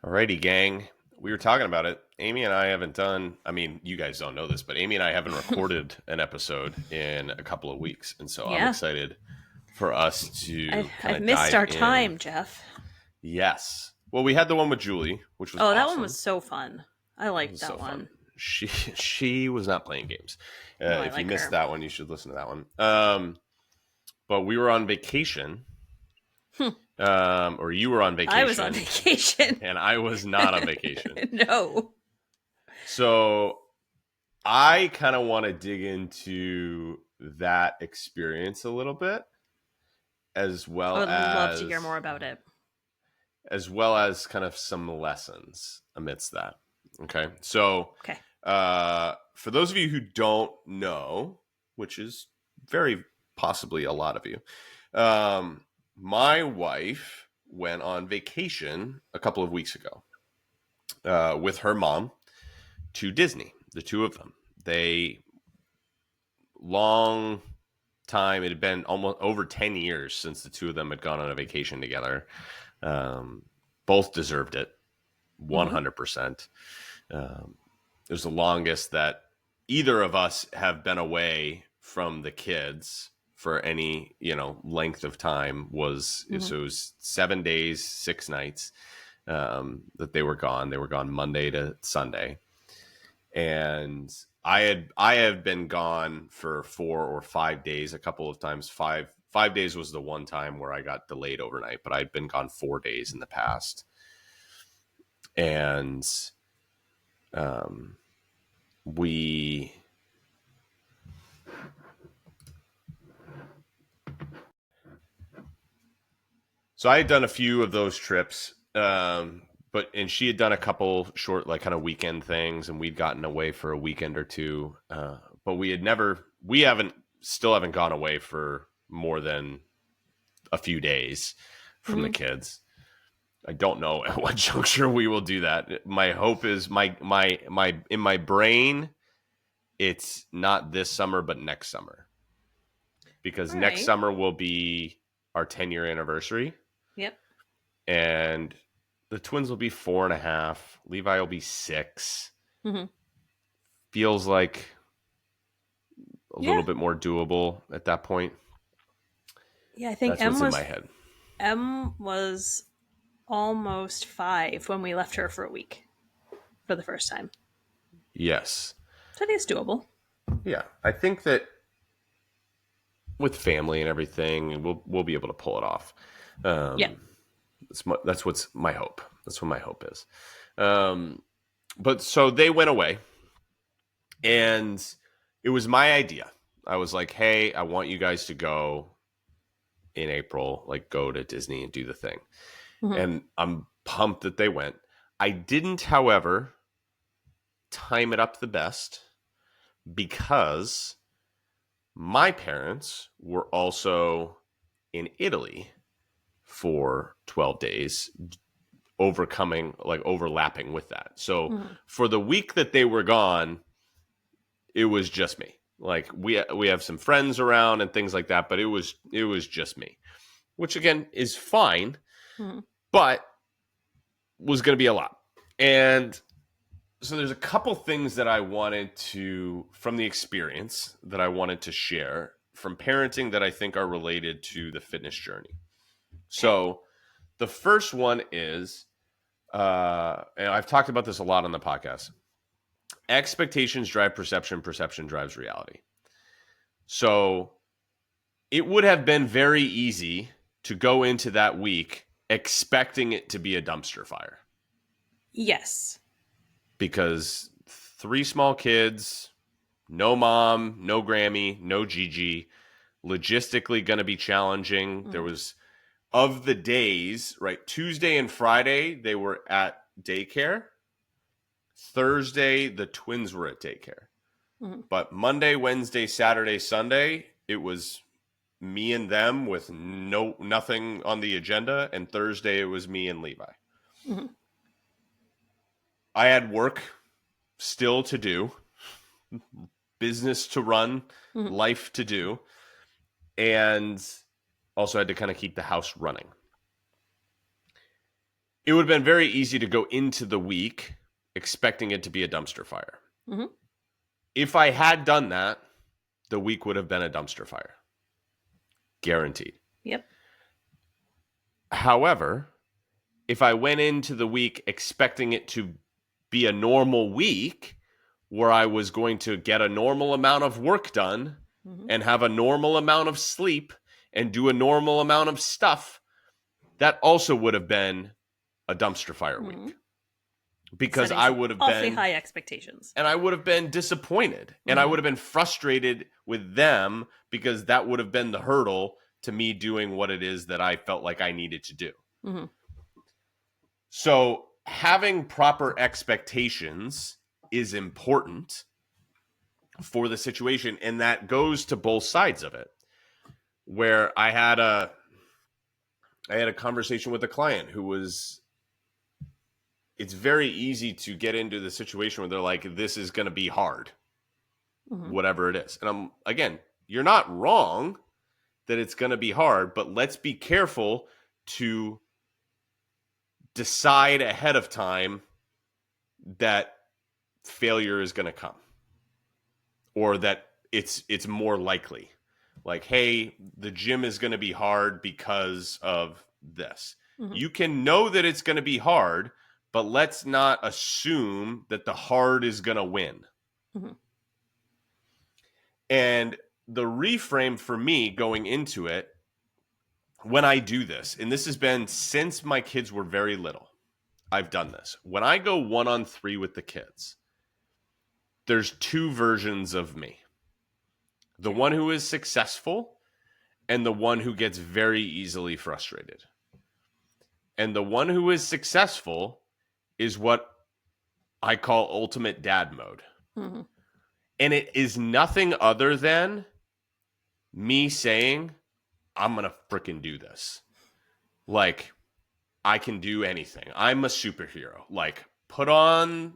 Alrighty, gang. We were talking about it. Amy and I haven't done, I mean, you guys don't know this, but Amy and I haven't recorded an episode in a couple of weeks. And so I'm Yeah, excited for us I've to kind I've of missed dive our in. time, Jeff. Yes. Well, we had the one with Julie, which was Oh, that one was awesome. so fun. I It liked was so that fun. one. She was not playing games. No, I If you like missed her. that one, you should listen to that one. But we were on vacation, Hmm. or you were on I was on vacation, vacation. and I was not on vacation. No. So I kind of want to dig into that experience a little bit, as I well would love to hear as more about it. kind of some lessons amidst that. Okay, so Okay. for those of you who don't know, which is very possibly a lot of you, my wife went on vacation a couple of weeks ago with her mom to Disney. The two of them. They long time. It had been almost over 10 years since the two of them had gone on a vacation together. Both deserved it, Mm-hmm. 100%. It was the longest that either of us have been away from the kids for any length of time. Mm-hmm. So it was 7 days, 6 nights that they were gone. They were gone Monday to Sunday, and I have been gone for 4 or 5 days a couple of times. Five days was the one time where I got delayed overnight, but I'd been gone 4 days in the past. And we so I had done a few of those trips, and she had done a couple short, like kind of weekend things, and we'd gotten away for a weekend or two. But we haven't gone away for more than a few days from the Mm-hmm. kids. I don't know at what juncture we will do that. My hope is my in my brain, it's not this summer, but next summer, because All next right. summer will be our 10-year anniversary, Yep. and the twins will be 4.5. Levi will be 6. Mm-hmm. Feels like a Yeah. little bit more doable at that point. Yeah. I think That's what's in my head. M was almost 5 when we left her for a week for the first time. Yes. So I think it's doable. Yeah. I think that with family and everything, we'll be able to pull it off. Yeah. That's what's my hope. That's what my hope is. But so they went away, and it was my idea. I was like, "Hey, I want you guys to go in April, like go to Disney and do the thing." Mm-hmm. And I'm pumped that they went. I didn't, however, time it up the best, because my parents were also in Italy for 12 days, overlapping with that. So Mm-hmm. for the week that they were gone, it was just me. Like we have some friends around and things like that, but it was just me, which again is fine, Mm-hmm. but was going to be a lot. And so there's a couple things that I wanted to, from the experience, that I wanted to share from parenting that I think are related to the fitness journey. Okay. So the first one is, and I've talked about this a lot on the podcast, expectations drive perception, perception drives reality. So it would have been very easy to go into that week expecting it to be a dumpster fire, Yes. because 3 small kids, no mom, no Grammy, no Gigi, logistically going to be challenging. There Mm-hmm. was, of the days, right? Tuesday and Friday, they were at daycare. Thursday, the twins were at daycare. Mm-hmm. But Monday, Wednesday, Saturday, Sunday, it was me and them with nothing on the agenda. And Thursday, it was me and Levi. Mm-hmm. I had work still to do, business to run, Mm-hmm. life to do, and also had to kind of keep the house running. it would have been very easy to go into the week expecting it to be a dumpster fire. Mm-hmm. If I had done that, the week would have been a dumpster fire. Guaranteed. Yep. However, if I went into the week expecting it to be a normal week where I was going to get a normal amount of work done Mm-hmm. and have a normal amount of sleep and do a normal amount of stuff, that also would have been a dumpster fire Mm-hmm. week. Because Setting I some would have awfully been high expectations. and I would have been disappointed and I Mm-hmm. would have been frustrated with them because that would have been the hurdle to me doing what it is that I felt like I needed to do. Mm-hmm. So having proper expectations is important for the situation, and that goes to both sides of it. Where I had a conversation with a client who was, it's very easy to get into the situation where they're like, this is going to be hard, Mm-hmm. whatever it is. And I'm, again, you're not wrong that it's going to be hard, but let's be careful to decide ahead of time that failure is going to come or that it's more likely. Like, hey, the gym is going to be hard because of this. Mm-hmm. You can know that it's going to be hard, but let's not assume that the hard is going to win. Mm-hmm. And the reframe for me going into it, when I do this, and this has been since my kids were very little, I've done this. When I go 1-on-3 with the kids, there's two versions of me. The one who is successful and the one who gets very easily frustrated. And the one who is successful is what I call ultimate dad mode. Mm-hmm. And it is nothing other than me saying, I'm going to freaking do this. Like, I can do anything. I'm a superhero. Like, put on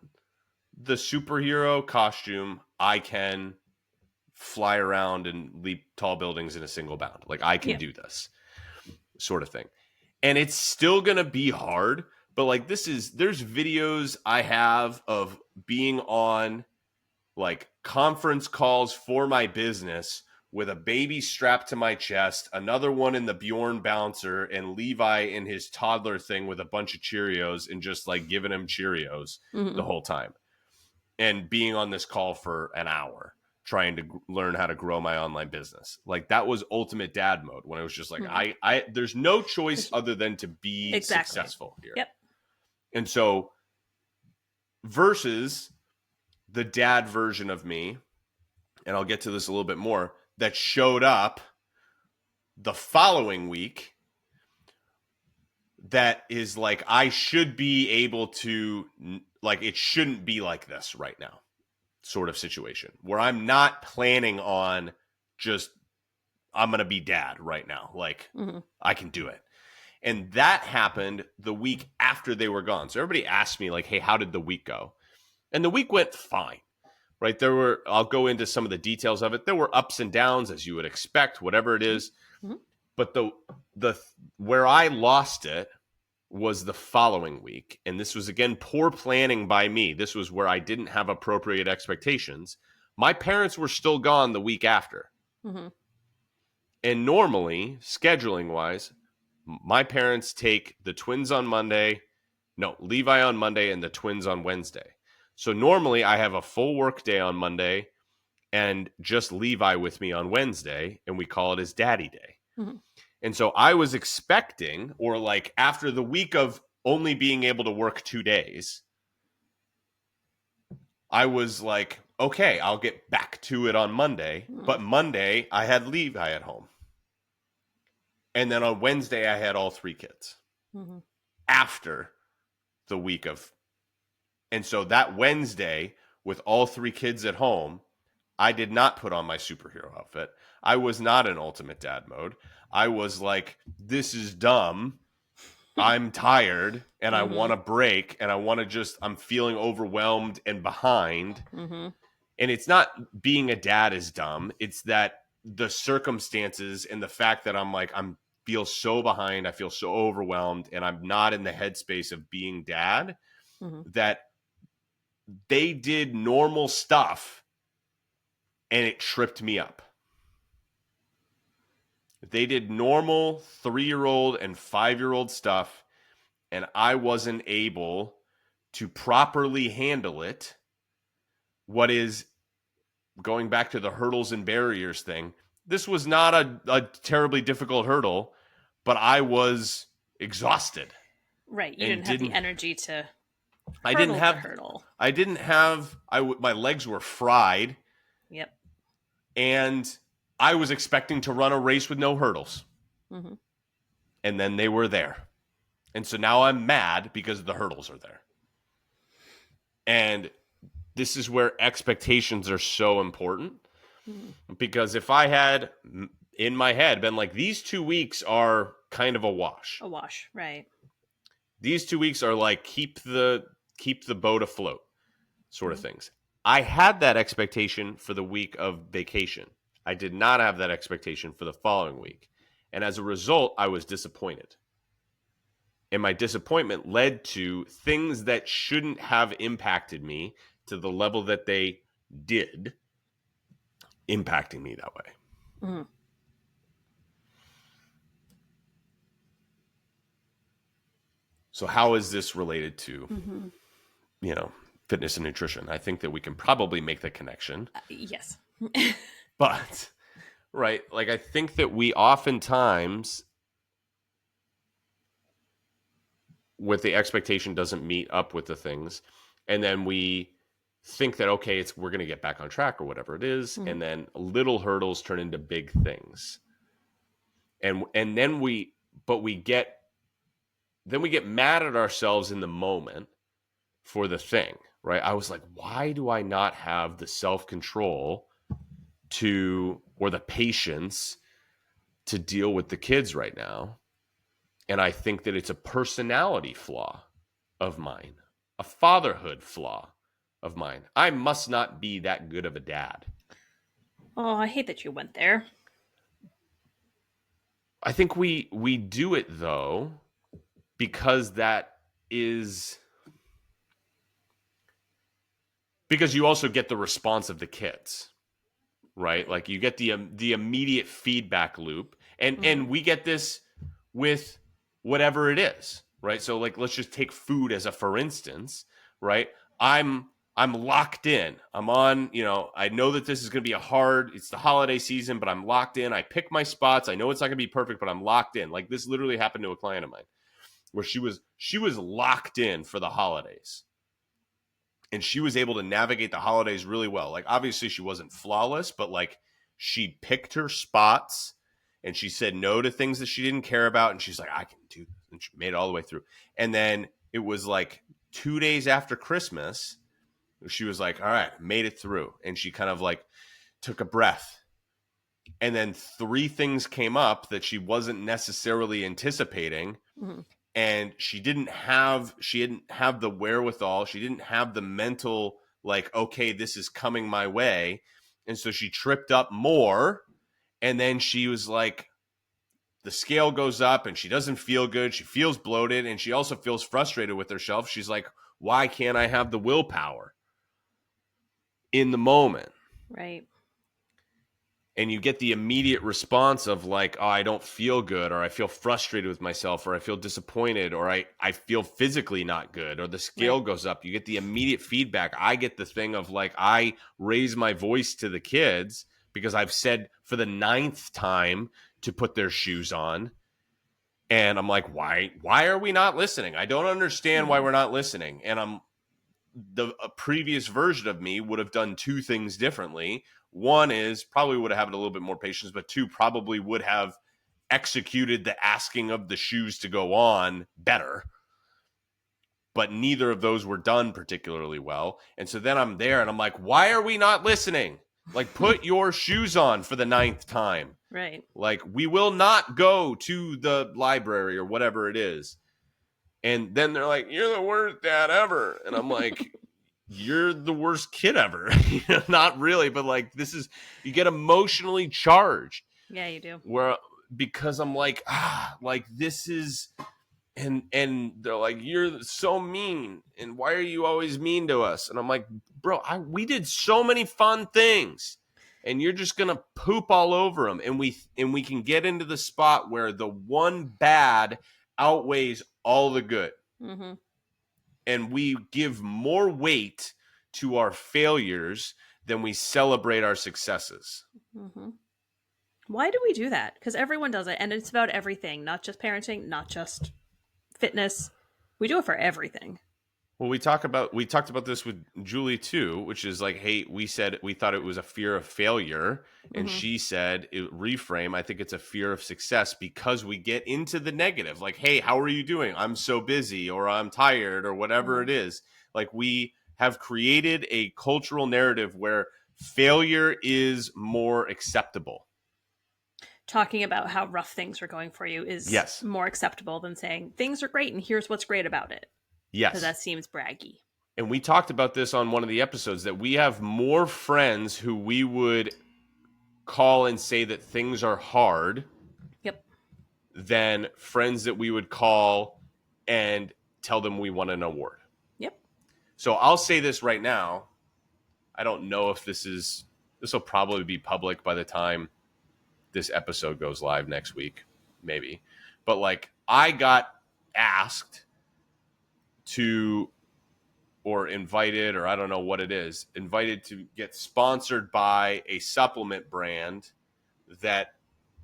the superhero costume. I can fly around and leap tall buildings in a single bound. Like, I can do this sort of thing. And it's still going to be hard, but like there's videos I have of being on like conference calls for my business with a baby strapped to my chest, another one in the Bjorn bouncer, and Levi in his toddler thing with a bunch of Cheerios and just like giving him Cheerios the whole time. And being on this call for an hour trying to learn how to grow my online business. Like that was ultimate dad mode when I was just like, I there's no choice other than to be successful here. Yep. And so versus the dad version of me, and I'll get to this a little bit more, that showed up the following week that is like, I should be able to, like, it shouldn't be like this right now sort of situation where I'm not planning on just, I'm going to be dad right now. Like, I can do it. And that happened the week after they were gone. So everybody asked me like, hey, how did the week go? And the week went fine. Right. I'll go into some of the details of it. There were ups and downs as you would expect, whatever it is. Mm-hmm. But where I lost it was the following week. And this was, again, poor planning by me. This was where I didn't have appropriate expectations. My parents were still gone the week after. Mm-hmm. And normally, scheduling wise, my parents take the twins on Monday. No, Levi on Monday and the twins on Wednesday. So normally I have a full work day on Monday and just Levi with me on Wednesday, and we call it his daddy day. Mm-hmm. And so I was expecting, or like after the week of only being able to work 2 days, I was like, okay, I'll get back to it on Monday. Mm-hmm. But Monday I had Levi at home. And then on Wednesday I had all 3 kids after the week of. And so that Wednesday, with all 3 kids at home, I did not put on my superhero outfit. I was not in ultimate dad mode. I was like, this is dumb. I'm tired and I want to break and I'm feeling overwhelmed and behind. Mm-hmm. And it's not being a dad is dumb. It's that the circumstances and the fact that I'm feel so behind. I feel so overwhelmed, and I'm not in the headspace of being dad, that they did normal stuff and it tripped me up. They did normal 3-year-old and 5-year-old stuff, and I wasn't able to properly handle it. What is, going back to the hurdles and barriers thing, this was not a terribly difficult hurdle, but I was exhausted. Right. You And didn't have the energy to I didn't hurdle the have, hurdle. my legs were fried, Yep. and I was expecting to run a race with no hurdles. And then they were there. And so now I'm mad because the hurdles are there. And this is where expectations are so important. Because if I had in my head been like, these 2 weeks are kind of a wash. A wash, right. These 2 weeks are like keep the boat afloat sort of things. I had that expectation for the week of vacation. I did not have that expectation for the following week. And as a result, I was disappointed. And my disappointment led to things that shouldn't have impacted me to the level that they did, impacting me that way. So how is this related to, fitness and nutrition? I think that we can probably make the connection. Yes. But, right, like I think that we oftentimes, with the expectation doesn't meet up with the things, and then we think that, okay, we're going to get back on track or whatever it is, and then little hurdles turn into big things. And then we get mad at ourselves in the moment for the thing, right? I was like, why do I not have the self-control or the patience to deal with the kids right now? And I think that it's a personality flaw of mine, a fatherhood flaw of mine. I must not be that good of a dad. Oh, I hate that you went there. I think we do it though, because because you also get the response of the kids, right? Like you get the immediate feedback loop, and we get this with whatever it is, right? So like, let's just take food as a for instance, right? I'm locked in. I'm on, I know that this is going to be it's the holiday season, but I'm locked in. I pick my spots. I know it's not going to be perfect, but I'm locked in. Like this literally happened to a client of mine where she was locked in for the holidays. And she was able to navigate the holidays really well. Like obviously she wasn't flawless, but like she picked her spots and she said no to things that she didn't care about. And she's like, I can do this. And she made it all the way through. And then it was like 2 days after Christmas, she was like, all right, made it through. And she kind of like took a breath. And then 3 things came up that she wasn't necessarily anticipating. And she didn't have the wherewithal. She didn't have the mental, like, okay, this is coming my way. And so she tripped up more. And then she was like, the scale goes up and she doesn't feel good. She feels bloated and she also feels frustrated with herself. She's like, why can't I have the willpower in the moment? Right. And you get the immediate response of like, oh, I don't feel good, or I feel frustrated with myself, or I feel disappointed, or I feel physically not good, or the scale goes up. You get the immediate feedback. I get the thing of like, I raise my voice to the kids because I've said for the 9th time to put their shoes on. And I'm like, why are we not listening? I don't understand why we're not listening. And a previous version of me would have done 2 things differently. One is probably would have had a little bit more patience, but 2, probably would have executed the asking of the shoes to go on better. But neither of those were done particularly well. And so then I'm there and I'm like, why are we not listening? Like, put your shoes on for the 9th time. Right. Like, we will not go to the library or whatever it is. And then they're like, you're the worst dad ever. And I'm like, you're the worst kid ever. Not really, but like, you get emotionally charged. Yeah, you do. Where because I'm like, like this is, and they're like, you're so mean, and why are you always mean to us? And I'm like, bro, we did so many fun things, and you're just gonna poop all over them, and we can get into the spot where the one bad outweighs all the good, Mm-hmm. and we give more weight to our failures than we celebrate our successes. Mm-hmm. Why do we do that? Because everyone does it, and it's about everything, not just parenting, not just fitness. We do it for everything. Well, we talked about this with Julie too, which is like, hey, we said we thought it was a fear of failure, and Mm-hmm. she said, reframe. I think it's a fear of success because we get into the negative, like, hey, how are you doing? I'm so busy, or I'm tired, or whatever Mm-hmm. it is. Like we have created a cultural narrative where failure is more acceptable. Talking about how rough things are going for you is Yes, more acceptable than saying things are great and here's what's great about it. Because yes. that seems braggy. And we talked about this on one of the episodes that we have more friends who we would call and say that things are hard Yep. than friends that we would call and tell them we won an award. Yep. So I'll say this right now. I don't know if this will probably be public by the time this episode goes live next week, maybe. But like I got asked to, or invited, or I don't know what it is, invited to get sponsored by a supplement brand that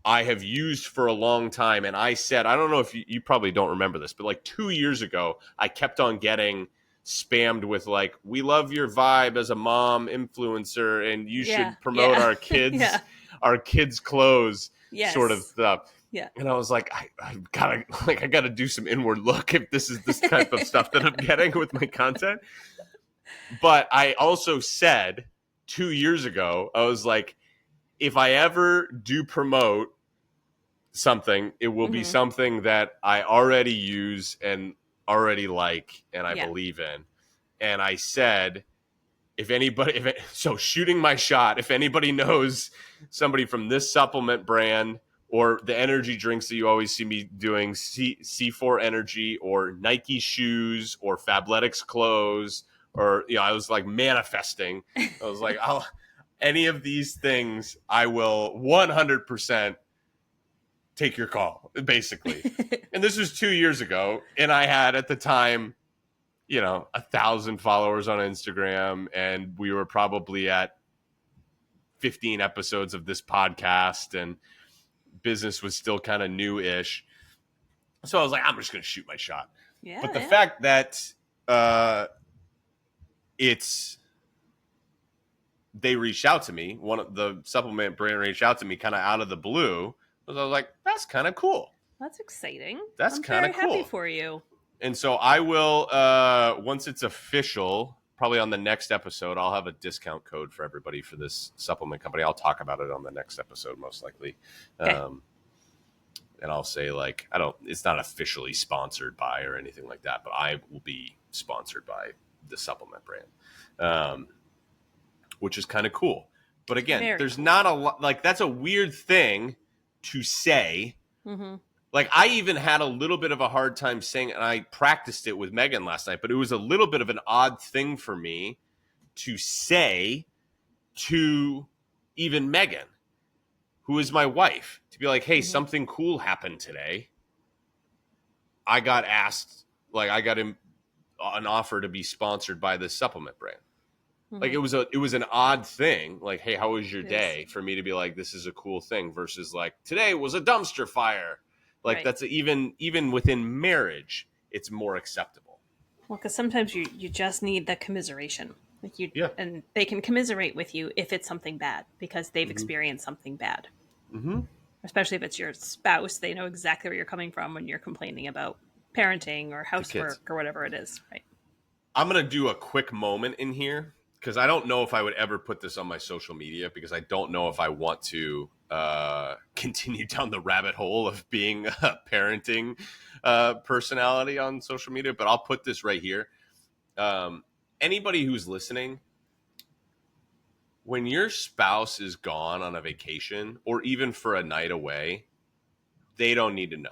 I have used for a long time. And I said, I don't know if you probably don't remember this, but like 2 years ago, I kept on getting spammed with like, we love your vibe as a mom influencer, and you Yeah. should promote Yeah. our Yeah. kids clothes sort of Yes. stuff. Yeah. And I was like, I gotta do some inward look if this is this type of stuff that I'm getting with my content. But I also said 2 years ago, I was like, if I ever do promote something, it will be Mm-hmm. something that I already use and already like and I Yeah. believe in. And I said, if anybody, so shooting my shot, if anybody knows somebody from this supplement brand or the energy drinks that you always see me doing, C4 Energy or Nike shoes or Fabletics clothes, or, I was like manifesting. I was like, any of these things, I will 100% take your call, basically. And this was 2 years ago. And I had at the time, 1,000 followers on Instagram, and we were probably at 15 episodes of this podcast, and business was still kind of new-ish. So I was like, I'm just going to shoot my shot. Yeah. But the Yeah. fact that it's they reached out to me, one of the supplement brand reached out to me kind of out of the blue. I was like, that's kind of cool. That's exciting. That's I'm kind very of happy cool. for you. And so I will, once it's official, probably on the next episode, I'll have a discount code for everybody for this supplement company. I'll talk about it on the next episode, most likely. Okay. And I'll say, like, it's not officially sponsored by or anything like that, but I will be sponsored by the supplement brand, which is kind of cool. But again, Very there's cool. not a lot, like, that's a weird thing to say. Mm-hmm. Like, I even had a little bit of a hard time saying, and I practiced it with Megan last night, but it was a little bit of an odd thing for me to say to even Megan, who is my wife, to be like, hey, Mm-hmm. something cool happened today. I got asked, like, I got an offer to be sponsored by this supplement brand. Mm-hmm. Like, it was an odd thing. Like, hey, how was your It day? is. For me to be like, this is a cool thing versus like, today was a dumpster fire. Like, Right. that's even within marriage, it's more acceptable. Well, because sometimes you just need the commiseration. Like Yeah. and they can commiserate with you if it's something bad because they've Mhm. experienced something bad. Mm-hmm. Especially if it's your spouse, they know exactly where you're coming from when you're complaining about parenting or housework or whatever it is, right? I'm going to do a quick moment in here because I don't know if I would ever put this on my social media because I don't know if I want to continue down the rabbit hole of being a parenting personality on social media. But I'll put this right here. Anybody who's listening, when your spouse is gone on a vacation or even for a night away, They don't need to know.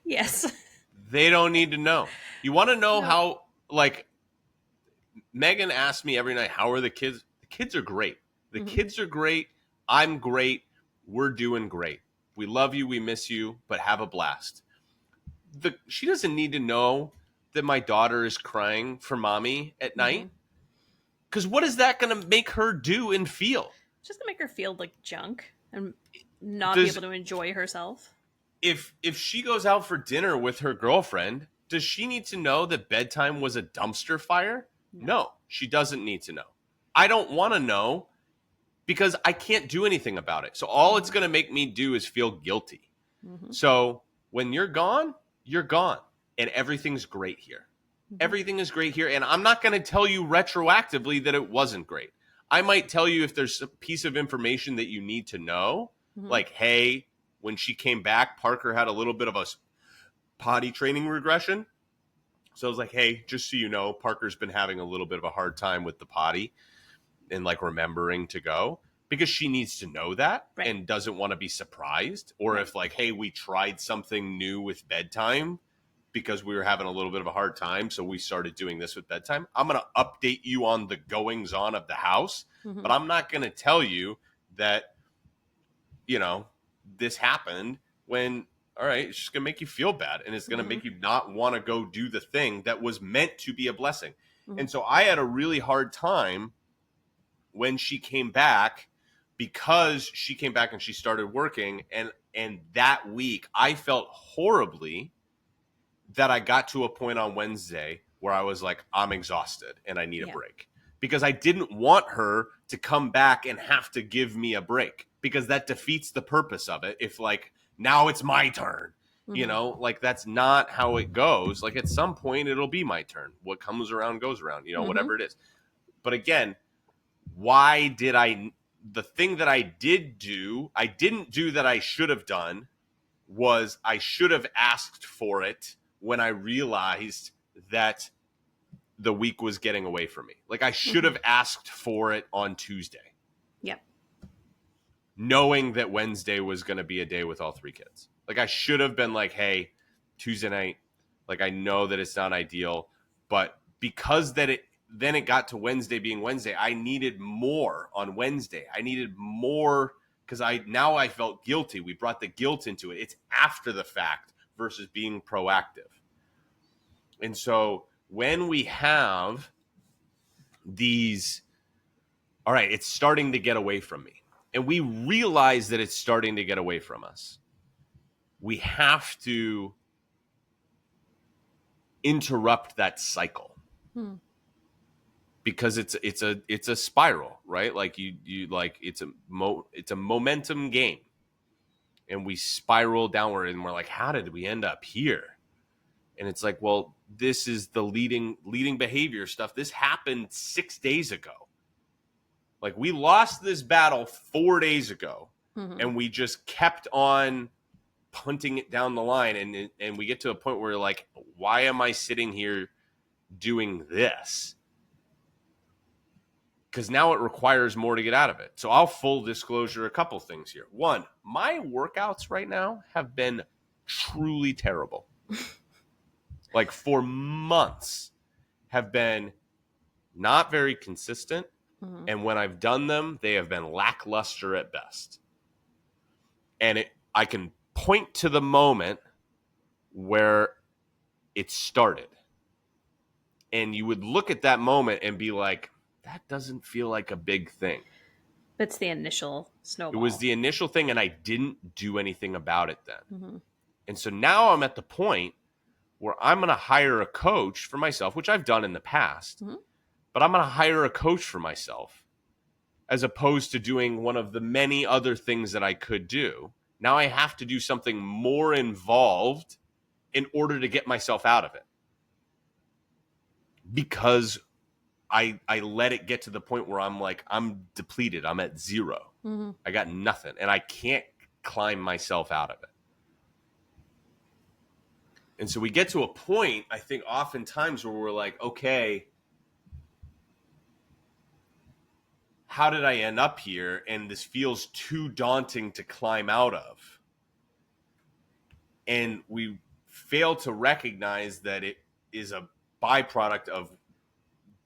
Yes. They don't need to know. You want to know No. how, like, Megan asks me every night, how are the kids? The kids are great. The Mm-hmm. kids are great. I'm great. We're doing great. We love you. We miss you, but have a blast. She doesn't need to know that my daughter is crying for mommy at Mm-hmm. night. Because what is that going to make her do and feel? It's just gonna make her feel like junk and not be Does able to enjoy herself. if she goes out for dinner with her girlfriend, does she need to know that bedtime was a dumpster fire? No. No, she doesn't need to know. I don't want to know because I can't do anything about it. So all it's Mm-hmm. going to make me do is feel guilty. Mm-hmm. So when you're gone, and everything's great here. Mm-hmm. Everything is great here, and I'm not going to tell you retroactively that it wasn't great. I might tell you if there's a piece of information that you need to know, Mm-hmm. like, hey, when she came back, Parker had a little bit of a potty training regression. So I was like, hey, just so you know, Parker's been having a little bit of a hard time with the potty and like remembering to go, because she needs to know that Right. and doesn't want to be surprised. Or Right. if like, hey, we tried something new with bedtime because we were having a little bit of a hard time, so we started doing this with bedtime. I'm going to update you on the goings on of the house, Mm-hmm. but I'm not going to tell you that, you know, this happened when, all right, it's just going to make you feel bad, and it's going to Mm-hmm. make you not want to go do the thing that was meant to be a blessing. Mm-hmm. And so I had a really hard time when she came back, because she came back and she started working, and that week I felt horribly that I got to a point on Wednesday where I was like, I'm exhausted and I need a Yeah. break, because I didn't want her to come back and have to give me a break, because that defeats the purpose of it. If like, now it's my turn, Mm-hmm. like that's not how it goes. Like at some point it'll be my turn. What comes around goes around, Mm-hmm. whatever it is. But again, why did the thing that I didn't do that I should have done was I should have asked for it when I realized that the week was getting away from me. Like I should Mm-hmm. have asked for it on Tuesday, Yep. knowing that Wednesday was going to be a day with all three kids. Like I should have been like, hey, Tuesday night, like I know that it's not ideal, but because then it got to Wednesday being Wednesday, I needed more on Wednesday. I needed more because I felt guilty. We brought the guilt into it. It's after the fact versus being proactive. And so when we have these, all right, it's starting to get away from me, and we realize that it's starting to get away from us, we have to interrupt that cycle, Mm-hmm. because it's a spiral, right? Like you like it's a momentum game, and we spiral downward, and we're like, how did we end up here? And it's like, well, this is the leading behavior stuff. This happened 6 days ago. Like we lost this battle 4 days ago, Mm-hmm. and we just kept on punting it down the line, and we get to a point where like, why am I sitting here doing this? Because now it requires more to get out of it. So I'll full disclosure a couple things here. One, my workouts right now have been truly terrible. Like for months have been not very consistent. Mm-hmm. And when I've done them, they have been lackluster at best. And I can point to the moment where it started. And you would look at that moment and be like, that doesn't feel like a big thing. It's the initial It was snowball. the initial thing, and I didn't do anything about it then. Mm-hmm. And so now I'm at the point where I'm going to hire a coach for myself, which I've done in the past, Mm-hmm. but I'm going to hire a coach for myself as opposed to doing one of the many other things that I could do. Now I have to do something more involved in order to get myself out of it, because I let it get to the point where I'm like, I'm depleted. I'm at zero. Mm-hmm. I got nothing, and I can't climb myself out of it. And so we get to a point, I think, oftentimes where we're like, okay, how did I end up here? And this feels too daunting to climb out of. And we fail to recognize that it is a byproduct of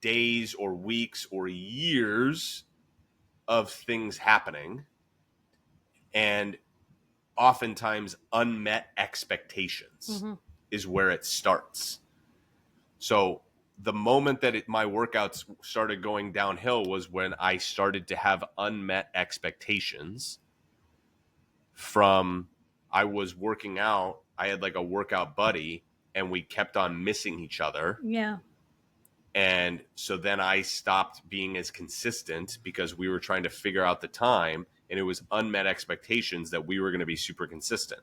days or weeks or years of things happening, and oftentimes unmet expectations is where it starts. So the moment that my workouts started going downhill was when I started to have unmet expectations from, I was working out, I had like a workout buddy, and we kept on missing each other. Yeah. And so then I stopped being as consistent because we were trying to figure out the time, and it was unmet expectations that we were going to be super consistent.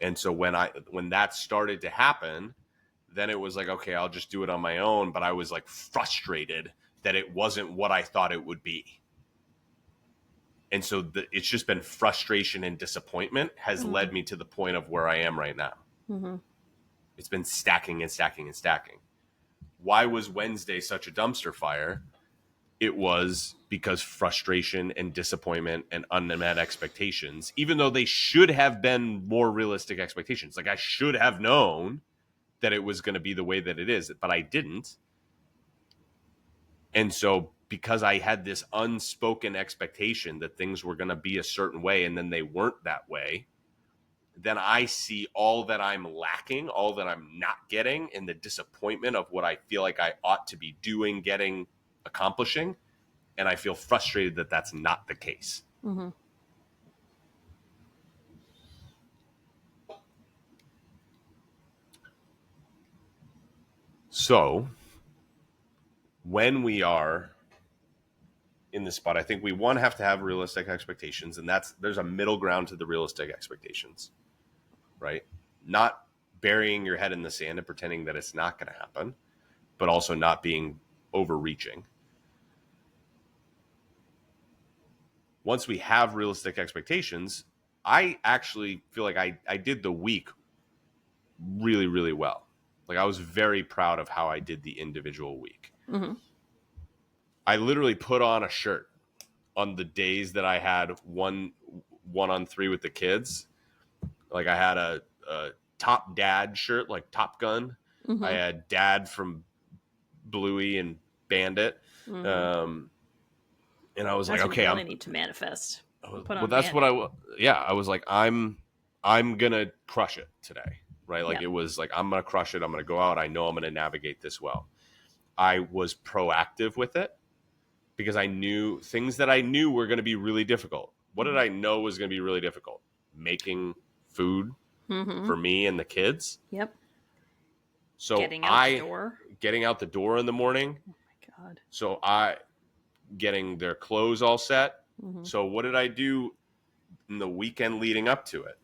And so when that started to happen, then it was like, okay, I'll just do it on my own. But I was like frustrated that it wasn't what I thought it would be. And so it's just been frustration and disappointment has led me to the point of where I am right now. It's been stacking and stacking and stacking. Why was Wednesday such a dumpster fire? It was because frustration and disappointment and unmet expectations, even though they should have been more realistic expectations. Like, I should have known that it was going to be the way that it is, but I didn't. And so because I had this unspoken expectation that things were going to be a certain way, and then they weren't that way, then I see all that I'm lacking, all that I'm not getting, and the disappointment of what I feel like I ought to be doing, getting, accomplishing. And I feel frustrated that that's not the case. So when we are in this spot, I think we have to have realistic expectations, and there's a middle ground to the realistic expectations, right? Not burying your head in the sand and pretending that it's not going to happen, but also not being overreaching. Once we have realistic expectations, I actually feel like I did the week really, really well. Like, I was very proud of how I did the individual week. I literally put on a shirt on the days that I had one on three with the kids. Like, I had a Top Dad shirt, like Top Gun. I had Dad from Bluey and Bandit. And I was That's like, what okay, you really need to manifest. Well, that's what I was like, I'm gonna crush it today, right? Like, it was like, I'm gonna crush it. I'm gonna go out. I know I'm gonna navigate this well. I was proactive with it because I knew things that I knew were going to be really difficult. What did I know was going to be really difficult? Making food for me and the kids. Yep. So getting out the door in the morning. Oh my God. So getting their clothes all set. So what did I do in the weekend leading up to it?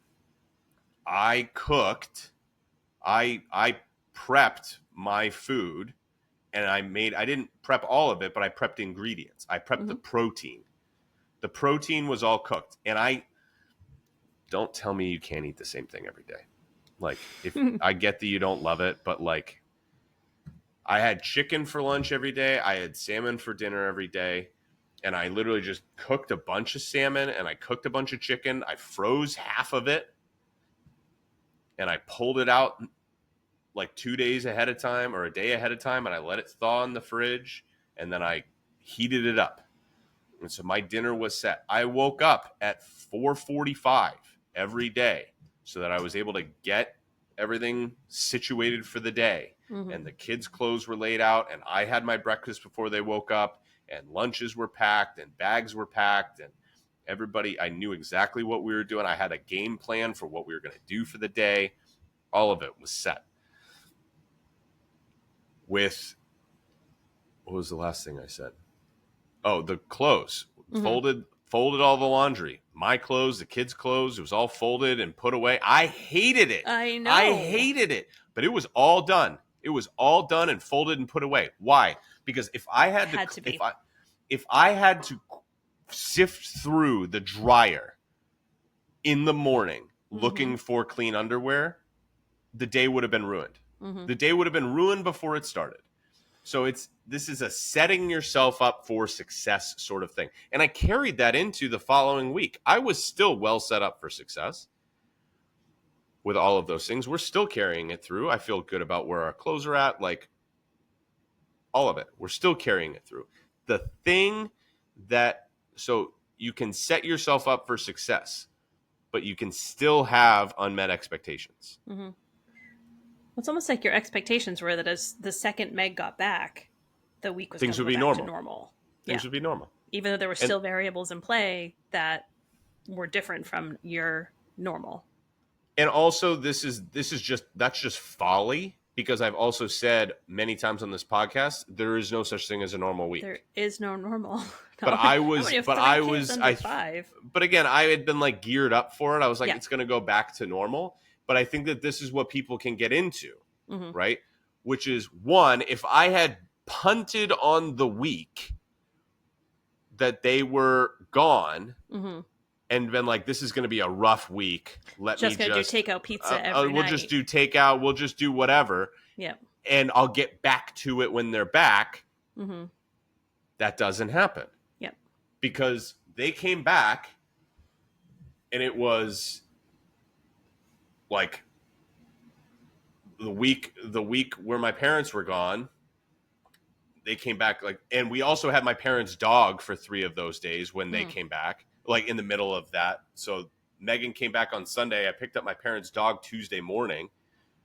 I cooked. I prepped my food, and I didn't prep all of it, but I prepped ingredients. I prepped the protein. The protein was all cooked. And don't tell me you can't eat the same thing every day. Like, if I get that you don't love it, but like, I had chicken for lunch every day. I had salmon for dinner every day. And I literally just cooked a bunch of salmon and I cooked a bunch of chicken. I froze half of it and I pulled it out like 2 days ahead of time or a day ahead of time. And I let it thaw in the fridge and then I heated it up. And so my dinner was set. I woke up at 4:45 every day so that I was able to get everything situated for the day. And the kids' clothes were laid out, and I had my breakfast before they woke up, and lunches were packed, and bags were packed, and everybody, I knew exactly what we were doing. I had a game plan for what we were going to do for the day. All of it was set. With, what was the last thing I said? Oh, the clothes. Folded all the laundry. My clothes, the kids' clothes, it was all folded and put away. I hated it. I know. I hated it. But it was all done. It was all done and folded and put away. Why? Because if I had if I had to sift through the dryer in the morning looking for clean underwear, the day would have been ruined. The day would have been ruined before it started. So this is a setting yourself up for success sort of thing. And I carried that into the following week. I was still well set up for success. with all of those things. We're still carrying it through. I feel good about where our clothes are at, like all of it. We're still carrying it through. The thing that, so you can set yourself up for success, but you can still have unmet expectations. Mm-hmm. It's almost like your expectations were that as the second Meg got back, the week was going Things to would go be back to normal. normal. Things Yeah. would be normal. Even though there were And still variables in play that were different from your normal. and also this is just, that's just folly, because I've also said many times on this podcast there is no such thing as a normal There week. is no normal. But Not when you have three kids under I 5. but again, I had been like geared up for it. I was like, Yeah. it's going to go back to normal. But I think that this is what people can get into, Mm-hmm. right? Which is, one, if I had punted on the week that they were gone Mm-hmm. and been like, this is going to be a rough week. Let me Just going to do just, takeout pizza every we'll night. just do takeout. We'll just do whatever. Yeah. And I'll get back to it when they're back. Mm-hmm. That doesn't happen. Yep. Because they came back and it was like the week where my parents were gone. They came back, like, and we also had my parents' dog for 3 of those days when they came back, like in the middle of that. So Megan came back on Sunday. I picked up my parents' dog Tuesday morning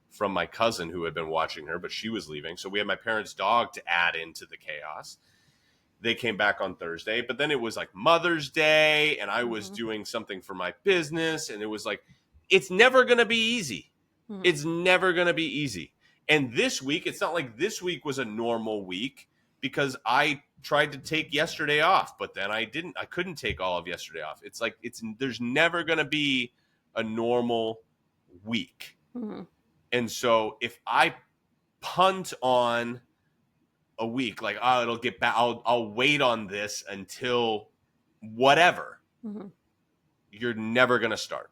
from my cousin who had been watching her, but she was leaving. So we had my parents' dog to add into the chaos. They came back on Thursday, but then it was like Mother's Day and I was doing something for my business. And it was like, it's never going to be easy. Mm-hmm. It's never going to be easy. And this week, it's not like this week was a normal week, because I tried to take yesterday off, but then I couldn't take all of yesterday off. It's like, there's never going to be a normal week. Mm-hmm. And so if I punt on a week, like, oh, it'll get back, I'll wait on this until whatever, Mm-hmm. you're never going to start.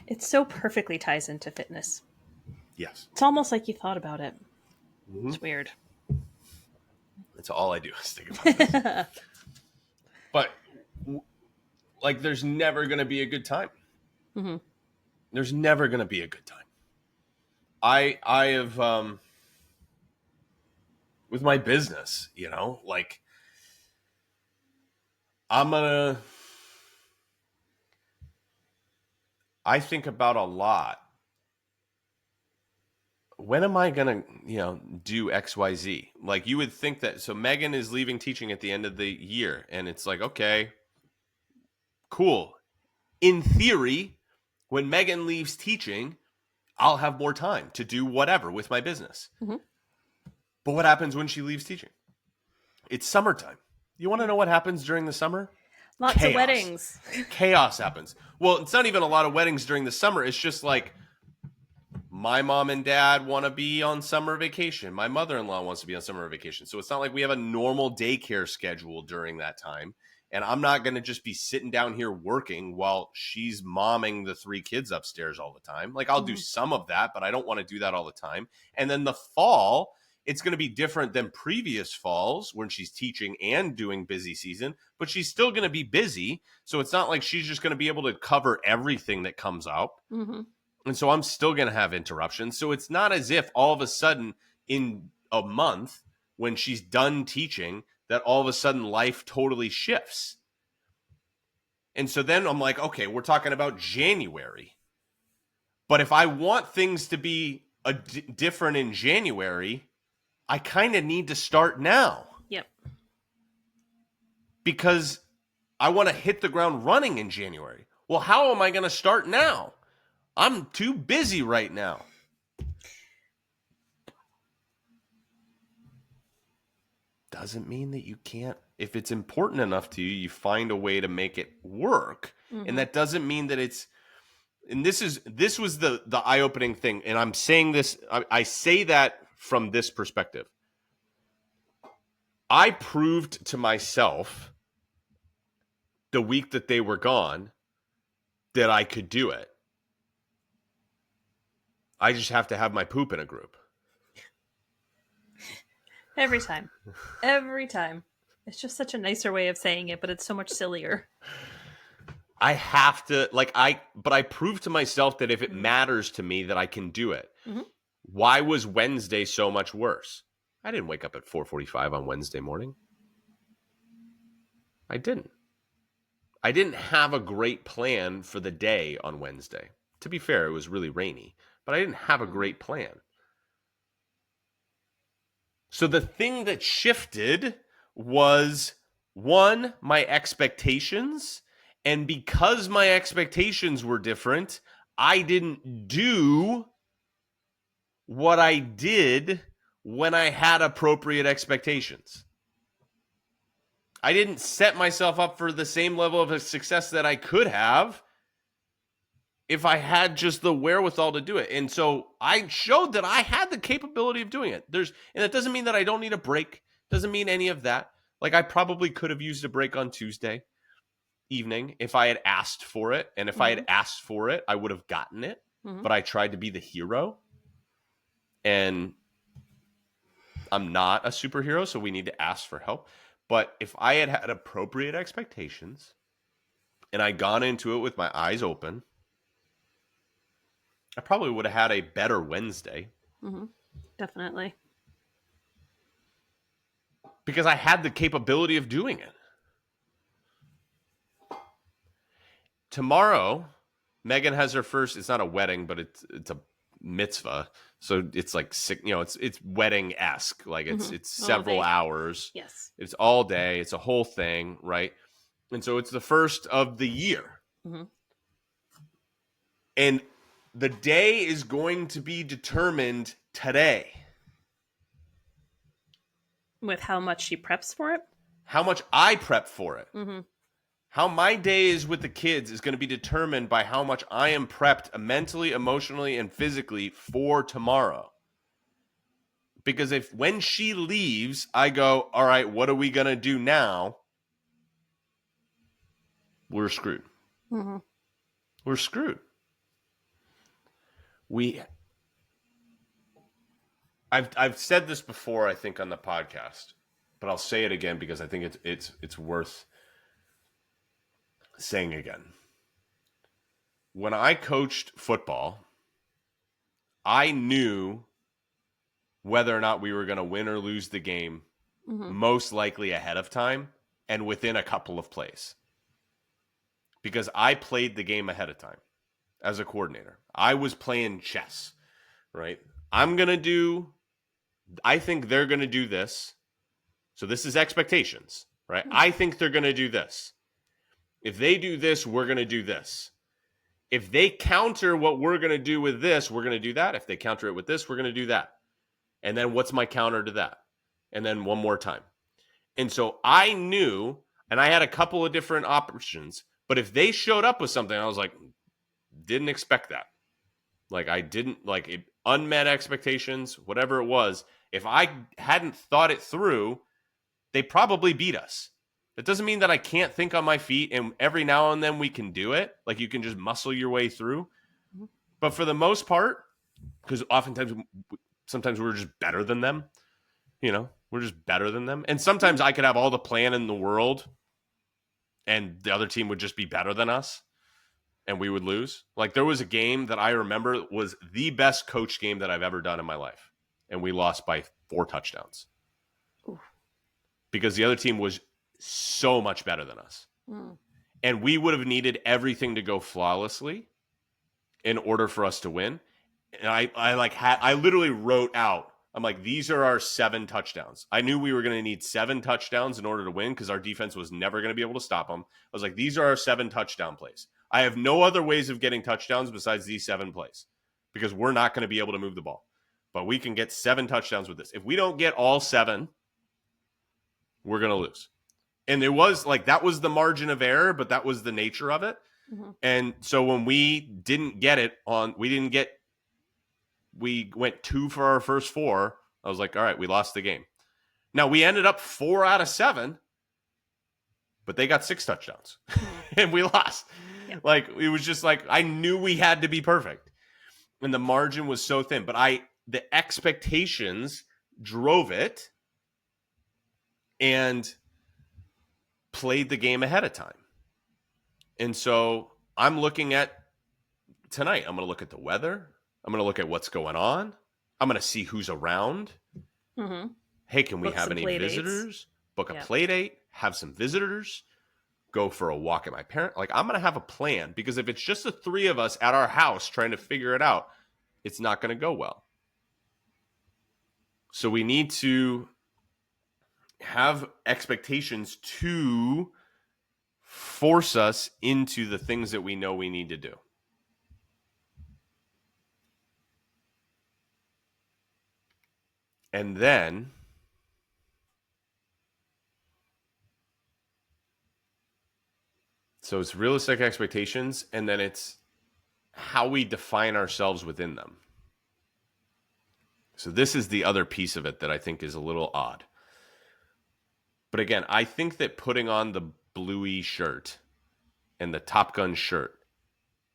It so perfectly ties into fitness. Yes. It's almost like you thought about it. Mm-hmm. It's weird. That's all I do is think about this. But like, there's never going to be a good time. Mm-hmm. There's never going to be a good time. I have, with my business, like, I think about a lot. When am I going to, do XYZ? Like, you would think that, so Megan is leaving teaching at the end of the year, and it's like, okay, cool. In theory, when Megan leaves teaching, I'll have more time to do whatever with my business. Mm-hmm. But what happens when she leaves teaching? It's summertime. You want to know what happens during the summer? Lots Chaos. of weddings. Chaos happens. Well, it's not even a lot of weddings during the summer. It's just like, my mom and dad want to be on summer vacation. My mother-in-law wants to be on summer vacation. So it's not like we have a normal daycare schedule during that time. And I'm not going to just be sitting down here working while she's momming the 3 kids upstairs all the time. Like, I'll do some of that, but I don't want to do that all the time. And then the fall, it's going to be different than previous falls when she's teaching and doing busy season, but she's still going to be busy. So it's not like she's just going to be able to cover everything that comes up. Mm-hmm. And so I'm still going to have interruptions. So it's not as if all of a sudden in a month when she's done teaching that all of a sudden life totally shifts. And so then I'm like, okay, we're talking about January. But if I want things to be different in January, I kind of need to start now. Yep. Because I want to hit the ground running in January. Well, how am I going to start now? I'm too busy right now. Doesn't mean that you can't. If it's important enough to you, you find a way to make it work. Mm-hmm. And that doesn't mean that it's, and this was the eye-opening thing. And I'm saying this, I say that from this perspective. I proved to myself the week that they were gone that I could do it. I just have to have my poop in a group. Every time. Every time. It's just such a nicer way of saying it, but it's so much sillier. I have to but I proved to myself that if it matters to me that I can do it. Mhm. Why was Wednesday so much worse? I didn't wake up at 4:45 on Wednesday morning. I didn't. I didn't have a great plan for the day on Wednesday. To be fair, it was really rainy, but I didn't have a great plan. So the thing that shifted was one, my expectations. And because my expectations were different, I didn't do what I did when I had appropriate expectations. I didn't set myself up for the same level of success that I could have if I had just the wherewithal to do it. And so I showed that I had the capability of doing it. And that doesn't mean that I don't need a break. Doesn't mean any of that. Like I probably could have used a break on Tuesday evening if I had asked for it. And if I had asked for it, I would have gotten it. But I tried to be the hero. And I'm not a superhero, so we need to ask for help. But if I had had appropriate expectations and I gone into it with my eyes open, I probably would have had a better Wednesday. Definitely. Because I had the capability of doing it. Tomorrow, Megan has her first, it's not a wedding, but it's a mitzvah. So it's like it's wedding-esque. Like it's several hours. Yes. It's all day. It's a whole thing, right? And so it's the first of the year. And the day is going to be determined today. With how much she preps for it? How much I prep for it. How my day is with the kids is going to be determined by how much I am prepped mentally, emotionally, and physically for tomorrow. Because if when she leaves, I go, all right, what are we going to do now? We're screwed. We're screwed. I've said this before, I think, on the podcast, but I'll say it again because I think it's worth saying again. When I coached football, I knew whether or not we were going to win or lose the game most likely ahead of time and within a couple of plays. Because I played the game ahead of time as a coordinator. I was playing chess, right? I think they're going to do this. So this is expectations, right? I think they're going to do this. If they do this, we're going to do this. If they counter what we're going to do with this, we're going to do that. If they counter it with this, we're going to do that. And then what's my counter to that? And then one more time. And so I knew, and I had a couple of different options, but if they showed up with something, I was like, didn't expect that. Like I didn't, like it, unmet expectations, whatever it was. If I hadn't thought it through, they probably beat us. That doesn't mean that I can't think on my feet and every now and then we can do it. Like you can just muscle your way through. But for the most part, because sometimes we're just better than them. We're just better than them. And sometimes I could have all the plan in the world and the other team would just be better than us and we would lose. Like there was a game that I remember was the best coach game that I've ever done in my life. And we lost by 4 touchdowns. Ooh. Because the other team was so much better than us. And we would have needed everything to go flawlessly in order for us to win. And I literally wrote out, I'm like, these are our 7 touchdowns. I knew we were going to need 7 touchdowns in order to win because our defense was never going to be able to stop them. I was like, these are our 7 touchdown plays. I have no other ways of getting touchdowns besides these 7 plays because we're not going to be able to move the ball. But we can get 7 touchdowns with this. If we don't get all 7, we're going to lose. And it was like, that was the margin of error, but that was the nature of it. And so when we didn't get it we went 2 for our first 4. I was like, all right, we lost the game. Now we ended up 4 out of 7, but they got 6 touchdowns and we lost. Yeah. Like, it was just like, I knew we had to be perfect and the margin was so thin, but the expectations drove it and played the game ahead of time. And so I'm looking at tonight. I'm going to look at the weather. I'm going to look at what's going on. I'm going to see who's around. Mm-hmm. Hey, can we Book have some any play dates. visitors? Book a Yeah. play date, have some visitors, go for a walk at my parent. Like, I'm going to have a plan, because if it's just the three of us at our house trying to figure it out, it's not going to go well. So we need to have expectations to force us into the things that we know we need to do. And then so it's realistic expectations, and then it's how we define ourselves within them. So this is the other piece of it that I think is a little odd. But again, I think that putting on the bluey shirt and the Top Gun shirt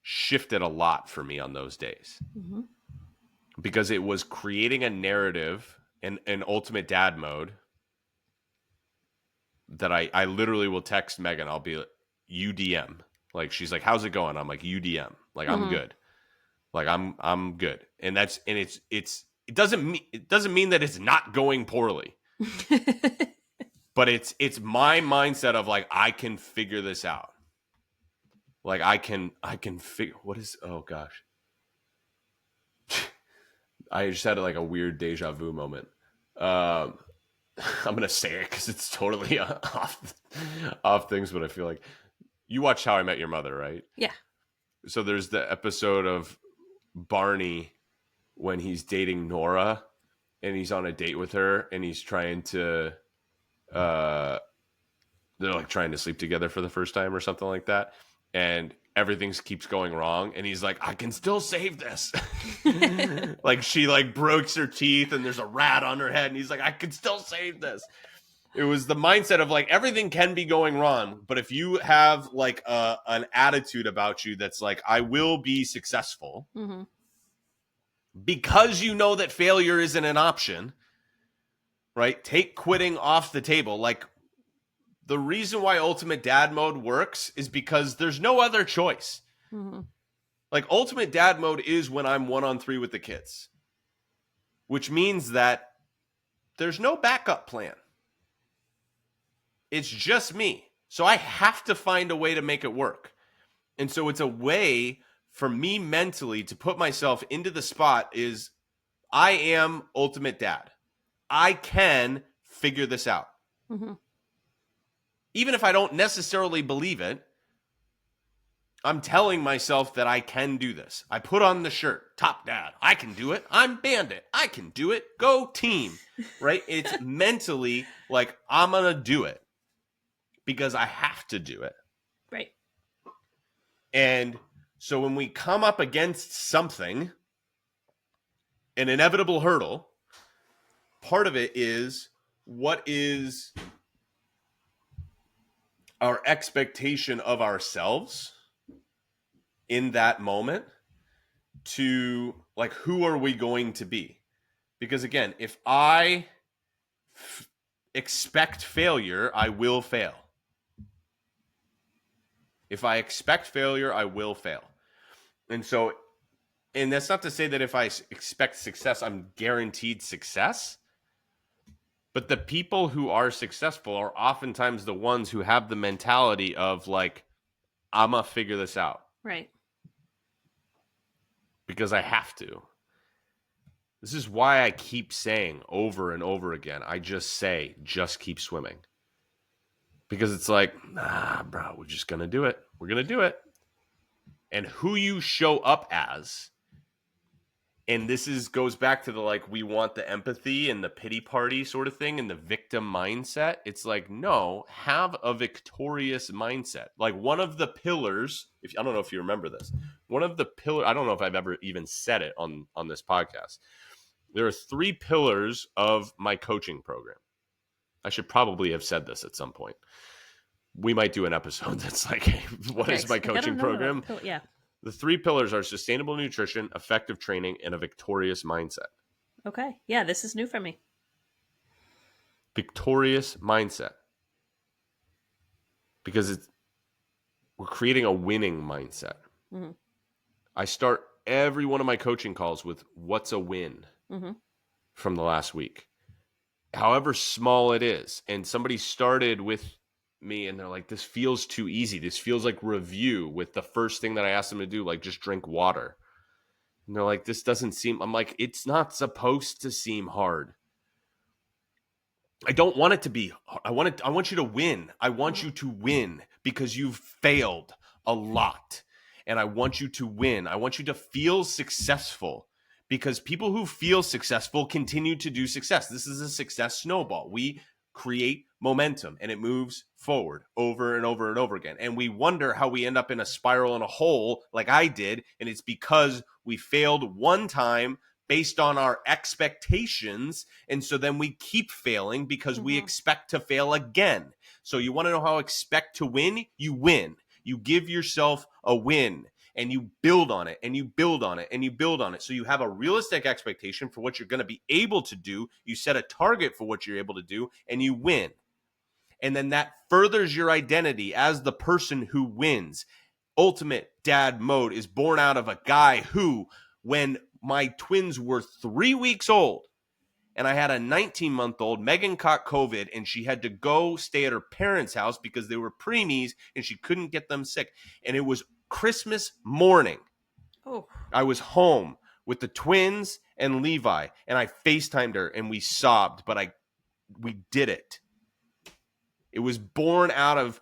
shifted a lot for me on those days, Mm-hmm. because it was creating a narrative in ultimate dad mode that I literally will text Megan. I'll be like, UDM. Like, she's like, how's it going? I'm like, UDM. Like, I'm Mm-hmm. good. Like, I'm good. And it doesn't mean that it's not going poorly, but it's my mindset of like, I can figure this out. Like, I can figure, what is, oh gosh. I just had like a weird deja vu moment. I'm gonna say it because it's totally off things, but I feel like you watched How I Met Your Mother, right? Yeah. So there's the episode of Barney when he's dating Nora, and he's on a date with her, and he's trying to, they're like trying to sleep together for the first time or something like that, and everything keeps going wrong, and he's like, I can still save this. Like, she like broke her teeth and there's a rat on her head, and he's like, I can still save this. It was the mindset of like, everything can be going wrong, but if you have like an attitude about you that's like, I will be successful, Mm-hmm. because you know that failure isn't an option, right? Take quitting off the table. Like, the reason why ultimate dad mode works is because there's no other choice. Mm-hmm. Like, ultimate dad mode is when I'm 1-on-3 with the kids, which means that there's no backup plan. It's just me. So I have to find a way to make it work. And so it's a way for me mentally to put myself into the spot is, I am ultimate dad. I can figure this out. Mm-hmm. Even if I don't necessarily believe it, I'm telling myself that I can do this. I put on the shirt, Top Dad. I can do it. I'm Bandit. I can do it. Go team. Right? It's mentally like, I'm going to do it because I have to do it. Right. And so when we come up against something, an inevitable hurdle, part of it is, what is our expectation of ourselves in that moment, to like, who are we going to be? Because again, if I expect failure, I will fail. If I expect failure, I will fail. And so, and that's not to say that if I expect success, I'm guaranteed success. But the people who are successful are oftentimes the ones who have the mentality of like, I'm going to figure this out. Right. Because I have to. This is why I keep saying over and over again, I just keep swimming. Because it's like, nah, bro, we're just going to do it. We're going to do it. And who you show up as, and this goes back to the like, we want the empathy and the pity party sort of thing and the victim mindset. It's like, no, have a victorious mindset. Like, one of the pillars, I don't know if you remember this, one of the pillars, I don't know if I've ever even said it on this podcast. There are 3 pillars of my coaching program. I should probably have said this at some point. We might do an episode that's like, hey, what is my coaching program? Yeah. The 3 pillars are sustainable nutrition, effective training, and a victorious mindset. Okay. Yeah, this is new for me. Victorious mindset. Because we're creating a winning mindset. Mm-hmm. I start every one of my coaching calls with what's a win Mm-hmm. from the last week, however small it is. And somebody started with me and they're like, this feels too easy. This feels like review with the first thing that I asked them to do, like just drink water. And they're like, this doesn't seem, I'm like, it's not supposed to seem hard. I don't want it to be. I want you to win. I want Mm-hmm. you to win because you've failed a lot. And I want you to win. I want you to feel successful because people who feel successful continue to do success. This is a success snowball. We create momentum and it moves forward over and over and over again. And we wonder how we end up in a spiral and a hole like I did. And it's because we failed one time based on our expectations. And so then we keep failing because we Mm-hmm. expect to fail again. So you want to know how expect to win? You win. You give yourself a win and you build on it and you build on it and you build on it. So you have a realistic expectation for what you're going to be able to do. You set a target for what you're able to do and you win. And then that furthers your identity as the person who wins. Ultimate dad mode is born out of a guy who, when my twins were 3 weeks old and I had a 19-month-old, Megan caught COVID and she had to go stay at her parents' house because they were preemies and she couldn't get them sick. And it was Christmas morning. Oh. I was home with the twins and Levi and I FaceTimed her and we sobbed, but we did it. It was born out of,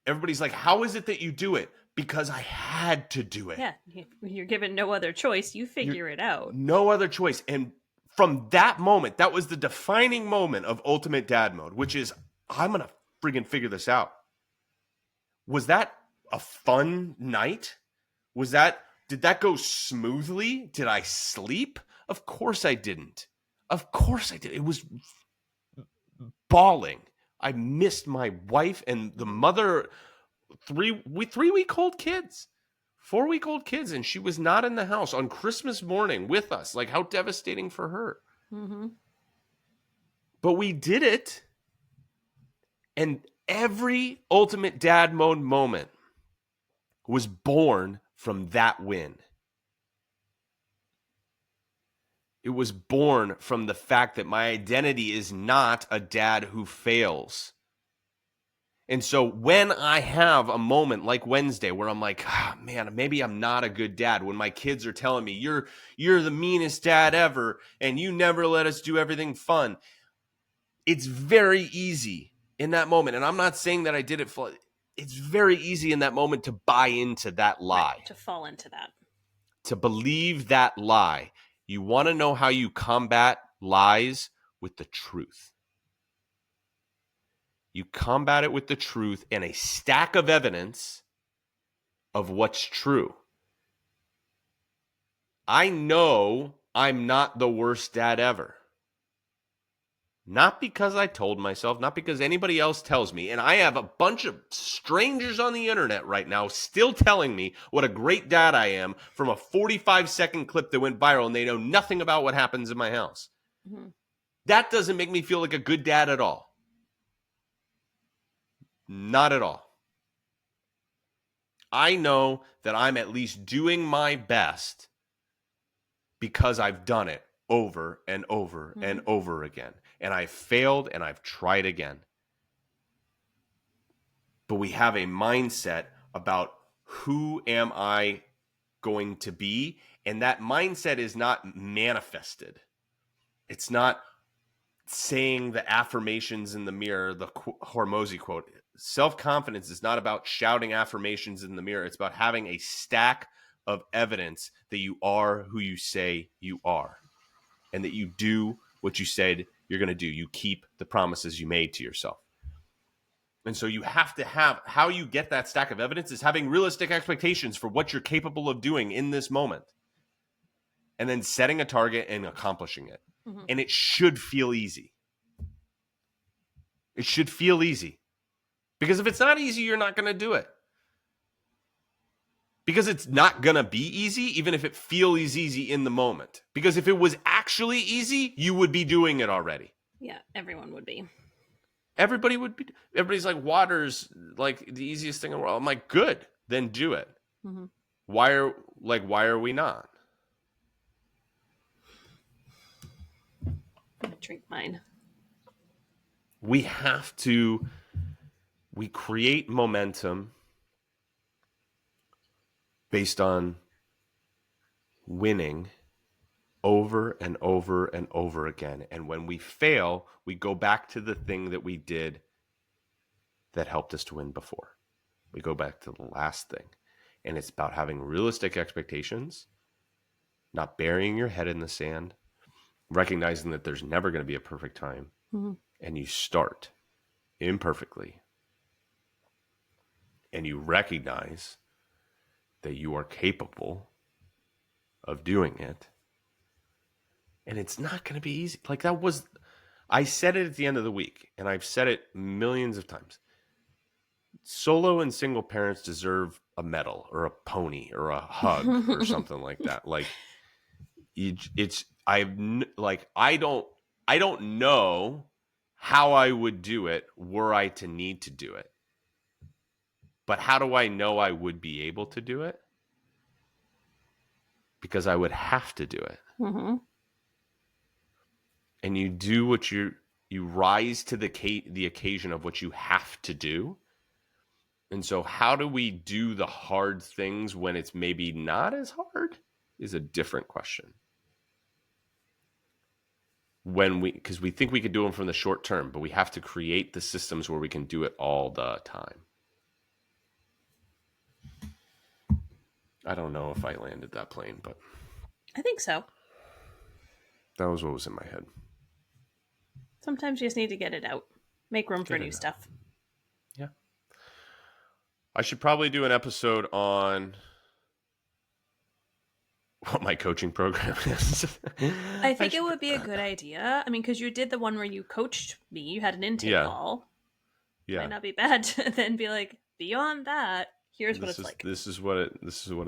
everybody's like, how is it that you do it? Because I had to do it. Yeah, you're given no other choice. You figure it out. No other choice. And from that moment, that was the defining moment of ultimate dad mode, which is, I'm going to friggin' figure this out. Was that a fun night? Did that go smoothly? Did I sleep? Of course I didn't. Of course I did. It was bawling. I missed my wife and the mother, 3-week-old kids. 4-week-old kids, and she was not in the house on Christmas morning with us. Like, how devastating for her. Mm-hmm. But we did it. And every ultimate dad mode moment was born from that win. It was born from the fact that my identity is not a dad who fails. And so when I have a moment like Wednesday where I'm like, man, maybe I'm not a good dad, when my kids are telling me you're the meanest dad ever and you never let us do everything fun, it's very easy in that moment. And I'm not saying that I did it for, it's very easy in that moment to buy into that lie, Right, to fall into that. to believe that lie. You want to know how you combat lies? With the truth. You combat it with the truth and a stack of evidence of what's true. I know I'm not the worst dad ever. Not because I told myself, not because anybody else tells me. And I have a bunch of strangers on the internet right now still telling me what a great dad I am from a 45-second clip that went viral and they know nothing about what happens in my house. Mm-hmm. That doesn't make me feel like a good dad at all. Not at all. I know that I'm at least doing my best because I've done it over and over and over again. And I've failed and I've tried again. But we have a mindset about who am I going to be? And that mindset is not manifested. It's not saying the affirmations in the mirror, the Hormozy quote. Self-confidence is not about shouting affirmations in the mirror. It's about having a stack of evidence that you are who you say you are and that you do what you said you're going to do. You keep the promises you made to yourself. And so you have to have, how you get that stack of evidence is having realistic expectations for what you're capable of doing in this moment. And then setting a target and accomplishing it. Mm-hmm. And it should feel easy. It should feel easy. Because if it's not easy, you're not going to do it. Because it's not going to be easy, even if it feels easy in the moment. Because if it was actually easy, you would be doing it already. Yeah, everyone would be. Everybody would be. Everybody's like, water's like the easiest thing in the world. I'm like, good. then do it. Mm-hmm. Why are we not? I'm gonna drink mine. We create momentum based on winning over and over and over again. And when we fail, we go back to the thing that we did that helped us to win before. We go back to the last thing. And it's about having realistic expectations, not burying your head in the sand, recognizing that there's never going to be a perfect time. Mm-hmm. And you start imperfectly. And you recognize that you are capable of doing it. And it's not going to be easy. Like I said it at the end of the week, and I've said it millions of times. Solo and single parents deserve a medal or a pony or a hug or something like that. Like I don't know how I would do it were I to need to do it. But how do I know I would be able to do it? Because I would have to do it. Mm-hmm. And you do what you rise to the occasion of what you have to do. And so how do we do the hard things when it's maybe not as hard is a different question. Because we think we could do them from the short term, but we have to create the systems where we can do it all the time. I don't know if I landed that plane, but I think so. that was what was in my head. Sometimes you just need to get it out. Make room for new stuff. Yeah. I should probably do an episode on what my coaching program is. I think it would be a good idea. I mean, because you did the one where you coached me. You had an intake call. Yeah. Might not be bad to then be like, beyond that, here's what it's like. This is what it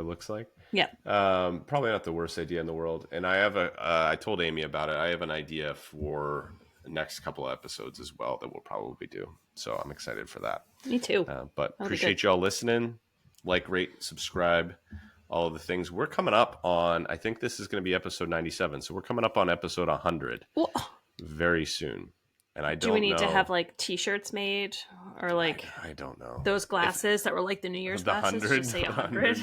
looks like. Yeah. Probably not the worst idea in the world. And I have I told Amy about it. I have an idea for the next couple of episodes as well that we'll probably do. So I'm excited for that. Me too. But appreciate y'all listening. Like, rate, subscribe, all of the things. We're coming up on, I think this is going to be episode 97. So we're coming up on episode 100 very soon. And I don't know. Do we need to have like t-shirts made or like I don't know. Those glasses that were like the New Year's glasses? 100, just say 100.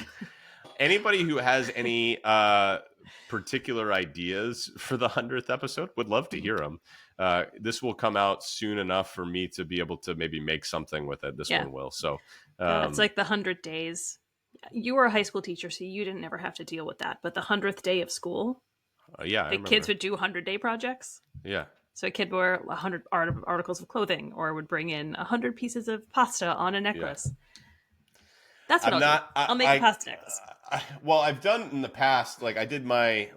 Anybody who has any particular ideas for the 100th episode would love to hear them. This will come out soon enough for me to be able to maybe make something with it. This one will. So it's like the 100 days. You were a high school teacher, so you didn't ever have to deal with that. But the 100th day of school, the kids would do 100-day projects. Yeah. So a kid wore 100 articles of clothing, or would bring in 100 pieces of pasta on a necklace. Yeah. That's what I'll make a pasta necklace. Well, I've done in the past, like I did my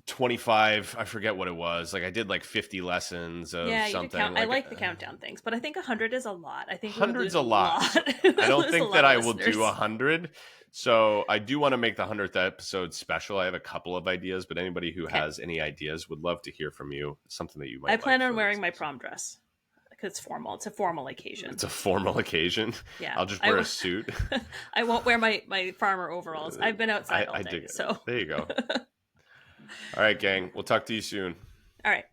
25, I forget what it was. Like I did like 50 lessons of something. I like the countdown things, but I think 100 is a lot. I think 100's a lot. I don't think that I will do 100. So I do want to make the 100th episode special. I have a couple of ideas, but anybody who has any ideas would love to hear from you. Something that you might. I plan on wearing my prom dress because it's formal. It's a formal occasion. It's a formal occasion. Yeah, I'll just wear a suit. I won't wear my farmer overalls. I've been outside all day. So there you go. All right, gang. We'll talk to you soon. All right.